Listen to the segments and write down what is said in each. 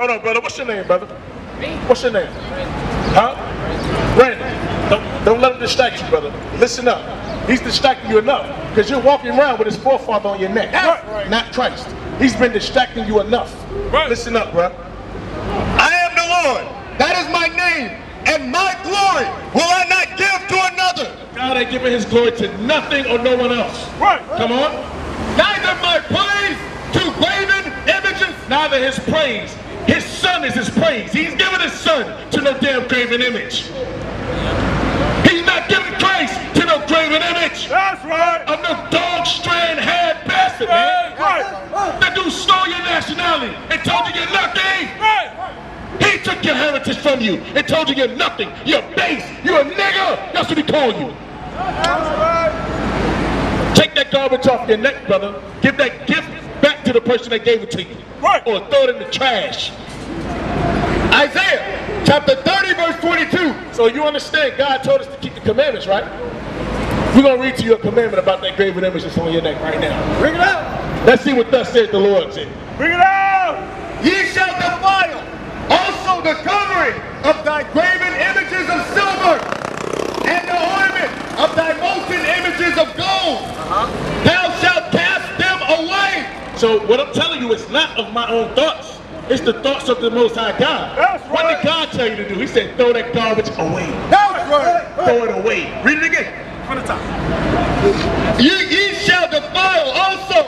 Hold on, brother. What's your name, brother? What's your name? Huh? Brandon. Don't let him distract you, brother. Listen up. He's distracting you enough because you're walking around with his forefather on your neck, not Christ. He's been distracting you enough. Listen up, bro. I am the Lord. That is my name, and my glory will I not give to another. God ain't giving his glory to nothing or no one else. Come on. Neither my praise to graven images. Neither his praise. His son is his praise. He's giving his son to no damn graven image. He's not giving Christ to no graven image. That's right. Of no dog strand head bastard, man. That dude stole your nationality and told you you're nothing. He took your heritage from you and told you you're nothing. You're base. You're a nigger. That's what he called you. Take that garbage off your neck, brother. Give that gift back to the person that gave it to you. Or throw it in the trash. Isaiah chapter 30 verse 22. So you understand God told us to keep the commandments, right? We're going to read to you a commandment about that graven image that's on your neck right now. Bring it out. Let's see what thus said the Lord said. Bring it out. Ye shall defile also the covering of thy graven images of silver, and the ornament of thy molten images of gold. Thou shalt cast them away. So what I'm telling you is not of my own thoughts. It's the thoughts of the Most High God. That's right. What did God tell you to do? He said, throw that garbage away. That's right. Throw it away. Read it again. From the top. Ye shall defile also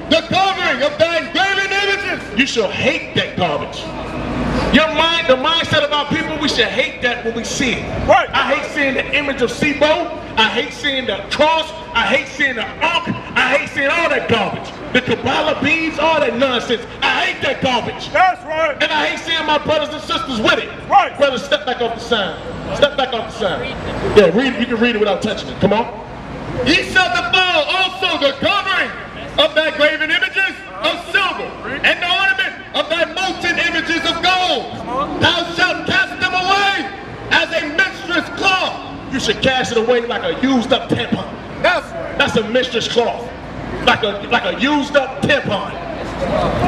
the covering of thine graven images. You shall hate that garbage. Your mind, the mindset of our people, we should hate that when we see it. Right. I hate seeing the image of Sibo. I hate seeing the cross. I hate seeing the Ark. I hate seeing all that garbage. The Kabbalah beads, all that nonsense. I hate that garbage. That's right. And I hate seeing my brothers and sisters with it. Right. Brother, step back off the sign. Step back off the sign. Yeah, read it. You can read it without touching it. Come on. Ye shall defile also the covering of thy graven images of silver, and the ornament of thy molten images of gold. Thou shalt cast them away as a mistress cloth. You should cast it away like a used up tampon. That's a mistress cloth. Like a used up tampon.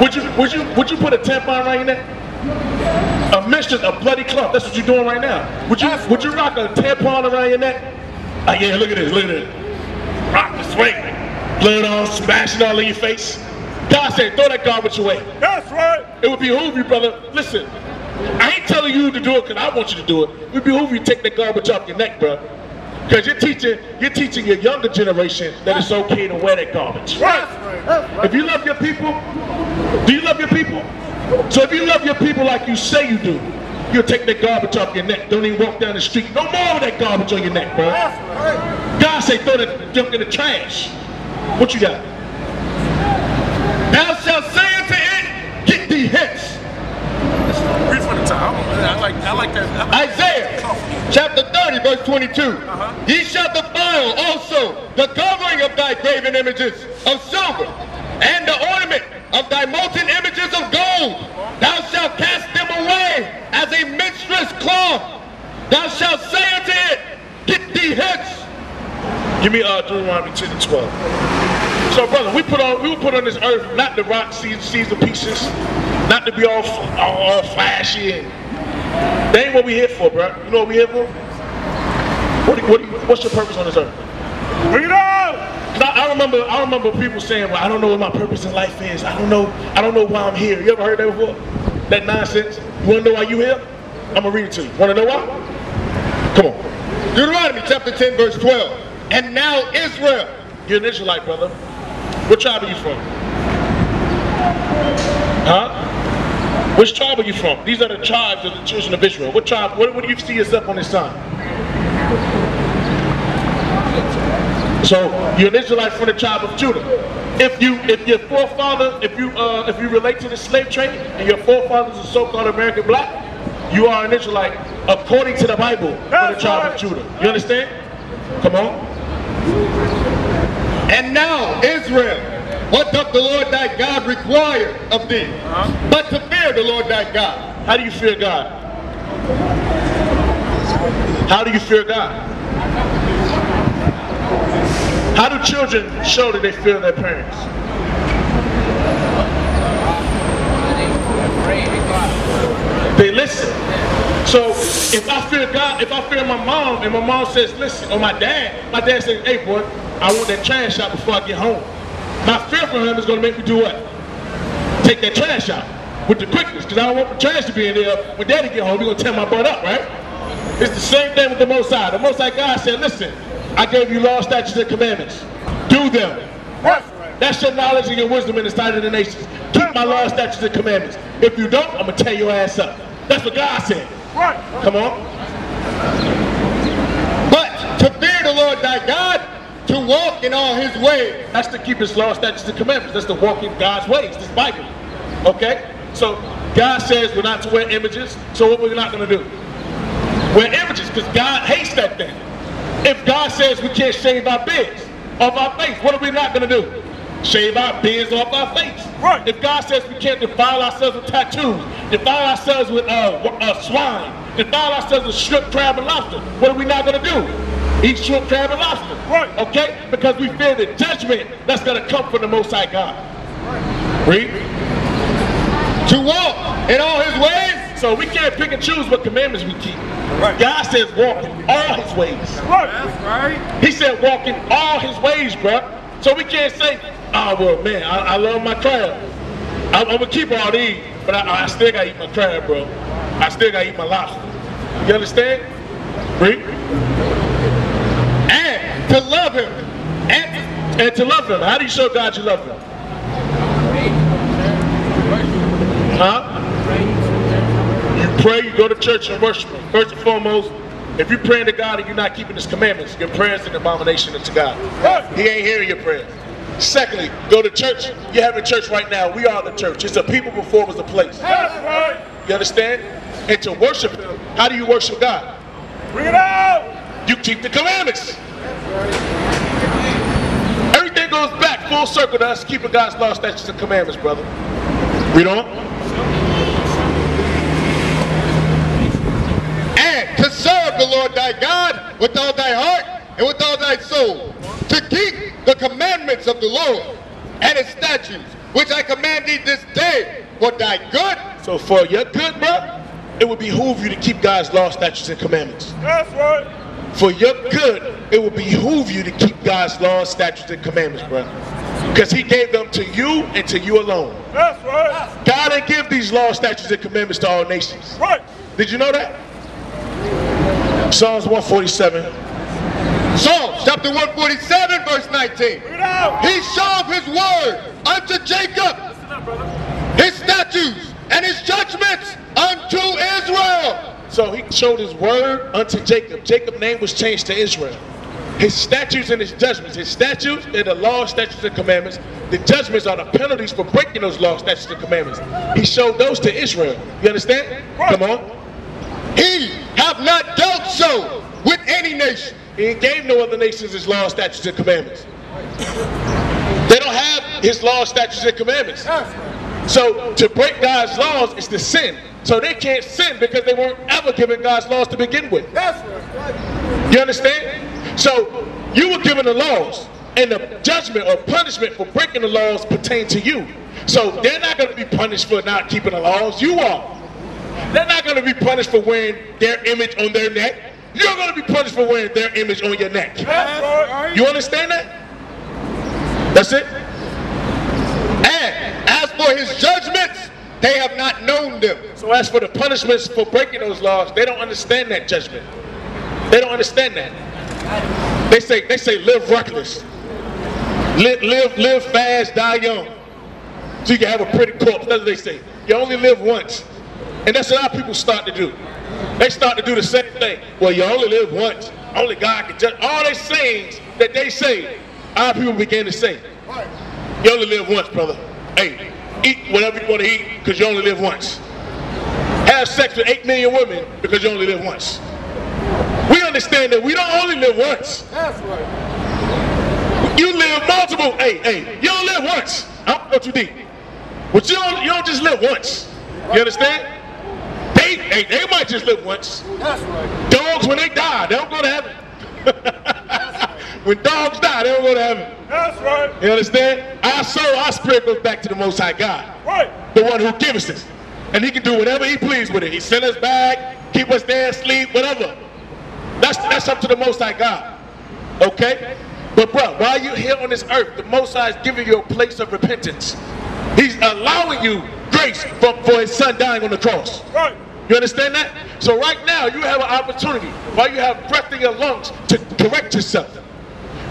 Would you put a tampon around your neck? A mistress, a bloody cloth. That's what you're doing right now. Would you rock a tampon around your neck? Oh yeah, look at this, look at this. Rock the swing. Blood on, smashing all in your face. God said, throw that garbage away. That's right. It would behoove you, brother. Listen, I ain't telling you to do it because I want you to do it. It would behoove you to take that garbage off your neck, bro. Because you're teaching your younger generation that it's okay to wear that garbage. Right. If you love your people, do you love your people? So if you love your people like you say you do, you'll take that garbage off your neck. Don't even walk down the street. No more of that garbage on your neck, bro. God say throw that junk in the trash. What you got? Thou shalt say unto it, get thee hence. Read from the top. I like that. Isaiah chapter 30 verse 22. Ye shall defile also the covering of thy graven images of silver, and the ornament of thy molten images of gold. Thou shalt cast them away as a minstrel's cloth. Thou shalt say unto it, get thee hence. Give me Deuteronomy 10 and 12. So brother, we were put on this earth not to rock Caesar pieces, not to be all flashy. And that ain't what we here for, bro. You know what we here for? What's your purpose on this earth? Bring it out. I remember people saying, well, I don't know what my purpose in life is. I don't know why I'm here. You ever heard that before? That nonsense? You wanna know why you here? I'm gonna read it to you. Wanna know why? Come on. Deuteronomy chapter 10 verse 12. And now Israel. You're an Israelite, brother. What tribe are you from? Huh? Which tribe are you from? These are the tribes of the children of Israel. What tribe? What do you see yourself on this sign? So you're an Israelite from the tribe of Judah. If you relate to the slave trade and your forefathers are so-called American black, you are an Israelite according to the Bible from the tribe of Judah. You understand? Come on. And now, Israel, what doth the Lord thy God require of thee? But to fear the Lord thy God. How do you fear God? How do you fear God? How do children show that they fear their parents? They listen. So if I fear God, if I fear my mom, and my mom says listen, or my dad says, hey boy, I want that trash out before I get home. My fear for him is going to make me do what? Take that trash out with the quickness, because I don't want the trash to be in there when daddy get home. He's going to tear my butt up, right? It's the same thing with the Most High. The Most High God said, listen, I gave you law, statutes, and commandments. Do them. That's your knowledge and your wisdom in the sight of the nations. Keep my law, statutes, and commandments. If you don't, I'm going to tear your ass up. That's what God said. Come on. But to fear the Lord thy God, to walk in all his ways. That's to keep his law, statutes, and commandments. That's to walk in God's ways. This Bible. Okay? So God says we're not to wear images. So what we're not going to do? Wear images, because God hates that thing. If God says we can't shave our beards off our face, what are we not going to do? Shave our beards off our face. Right. If God says we can't defile ourselves with tattoos, defile ourselves with swine, defile ourselves with shrimp, crab, and lobster, what are we not going to do? Eat shrimp, crab, and lobster. Right. Okay? Because we fear the judgment that's going to come from the Most High God. Read. To walk in all his ways. So we can't pick and choose what commandments we keep. Right. God says walk in all his ways. Right. That's right. He said walk in all his ways, bro. So we can't say, oh, well, man, I love my crab. I'm going to keep all these, but I still got to eat my crab, bro. I still got to eat my lobster. You understand? Read. And to love him. And to love him. How do you show God you love him? Huh? You pray, you go to church and worship him. First and foremost, if you're praying to God and you're not keeping his commandments, your prayers are an abomination unto God. He ain't hearing your prayers. Secondly, go to church. You're having church right now. We are the church. It's a people before it was a place. You understand? And to worship him, how do you worship God? Bring it out! You keep the commandments. Everything goes back full circle to us keeping God's law, statutes, and commandments, brother. Read on. To serve the Lord thy God with all thy heart and with all thy soul, to keep the commandments of the Lord and his statutes, which I command thee this day for thy good. So for your good, bro, it would behoove you to keep God's law, statutes, and commandments. That's right. For your good, it would behoove you to keep God's laws, statutes, and commandments, bro. Because he gave them to you and to you alone. That's right. God didn't give these laws, statutes, and commandments to all nations. Right. Did you know that? Psalms 147. Psalms chapter 147 verse 19. Bring it out! He showed his word unto Jacob, his statutes and his judgments unto Israel. So he showed his word unto Jacob. Jacob's name was changed to Israel. His statutes and his judgments. His statutes are the laws, statutes, and commandments. The judgments are the penalties for breaking those laws, statutes, and commandments. He showed those to Israel. You understand? Come on. He have not dealt so with any nation. He gave no other nations his laws, statutes, and commandments. They don't have his laws, statutes, and commandments. So to break God's laws is to sin. So they can't sin because they weren't ever given God's laws to begin with. You understand? So you were given the laws, and the judgment or punishment for breaking the laws pertain to you. So they're not going to be punished for not keeping the laws. You are. They're not going to be punished for wearing their image on their neck. You're going to be punished for wearing their image on your neck. You understand that? That's it? And as for his judgments, they have not known them. So as for the punishments for breaking those laws, they don't understand that judgment. They don't understand that. They say live reckless. Live fast, die young. So you can have a pretty corpse. That's what they say. You only live once. And that's what our people start to do. They start to do the same thing. Well, you only live once. Only God can judge. All these sayings that they say, our people begin to say. You only live once, brother. Hey, eat whatever you want to eat because you only live once. Have sex with 8 million women because you only live once. We understand that we don't only live once. That's right. You live multiple. Hey, you don't live once. I don't go too deep. But you don't just live once. You understand? They might just live once. That's right. Dogs, when they die, they don't go to heaven. When dogs die, they don't go to heaven. That's right. You understand? Our soul, our spirit goes back to the Most High God. Right. The one who gives us. And he can do whatever he pleases with it. He send us back, keep us there, sleep, whatever. That's up to the Most High God. Okay? But bro, while you're here on this earth, the Most High is giving you a place of repentance. He's allowing you grace for his son dying on the cross. Right. You understand that? So right now, you have an opportunity, while you have breath in your lungs, to correct yourself.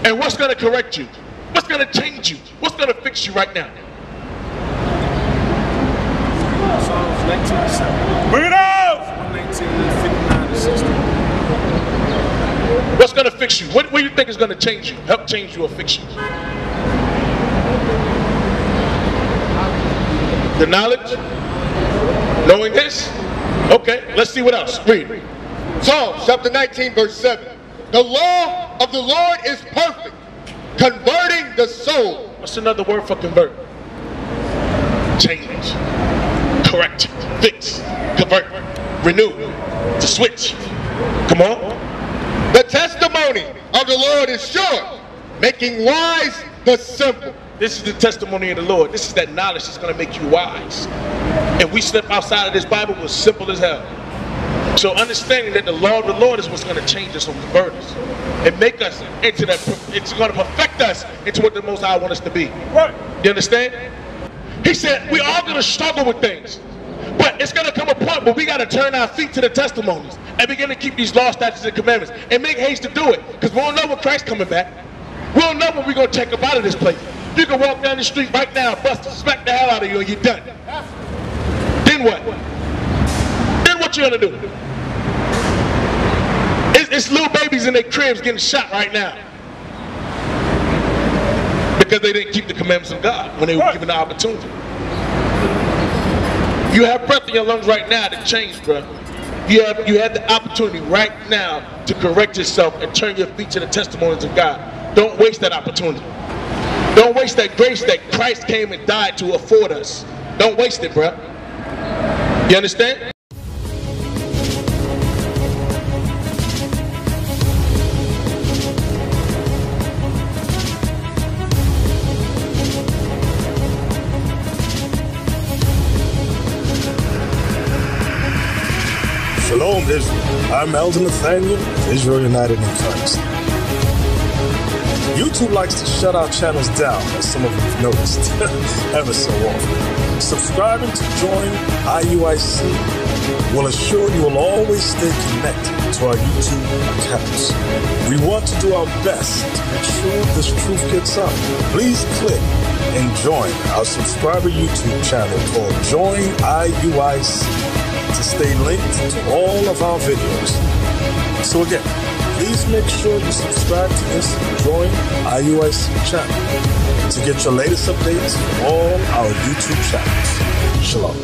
And what's going to correct you? What's going to change you? What's going to fix you right now? Psalms 19:7. Bring it out! 119:59-60. What's going to fix you? What do you think is going to change you? Help change you or fix you? The knowledge? Knowing this? Okay, let's see what else. Read. Psalms chapter 19, verse 7. The law of the Lord is perfect, converting the soul. What's another word for convert? Change. Correct. Fix. Convert. Renew. To switch. Come on. The testimony of the Lord is sure, making wise the simple. This is the testimony of the Lord. This is that knowledge that's going to make you wise. If we step outside of this Bible, it was simple as hell. So understanding that the law of the Lord is what's going to change us or convert us and make us into that, it's going to perfect us into what the Most High wants us to be. Right. You understand? He said we're all going to struggle with things, but it's going to come a point where we got to turn our feet to the testimonies and begin to keep these laws, statutes, and commandments and make haste to do it, because we don't know when Christ's coming back. We don't know when we're going to take up out of this place. You can walk down the street right now, bust, smack the hell out of you, and you're done. Then what? Then what you gonna do? It's little babies in their cribs getting shot right now because they didn't keep the commandments of God when they were given the opportunity. You have breath in your lungs right now to change, bro. You have the opportunity right now to correct yourself and turn your feet to the testimonies of God. Don't waste that opportunity. Don't waste that grace that Christ came and died to afford us. Don't waste it, bro. You understand? Shalom, Israel. I'm Elder Nathaniel of Israel United in Christ. YouTube likes to shut our channels down, as some of you have noticed, ever so often. Subscribing to join IUIC will assure you will always stay connected to our YouTube accounts. We want to do our best to make sure this truth gets out. Please click and join our subscriber YouTube channel called Join IUIC to stay linked to all of our videos. So again, please make sure you subscribe to this Join IUIC channel to get your latest updates from all our YouTube channels. Shalom.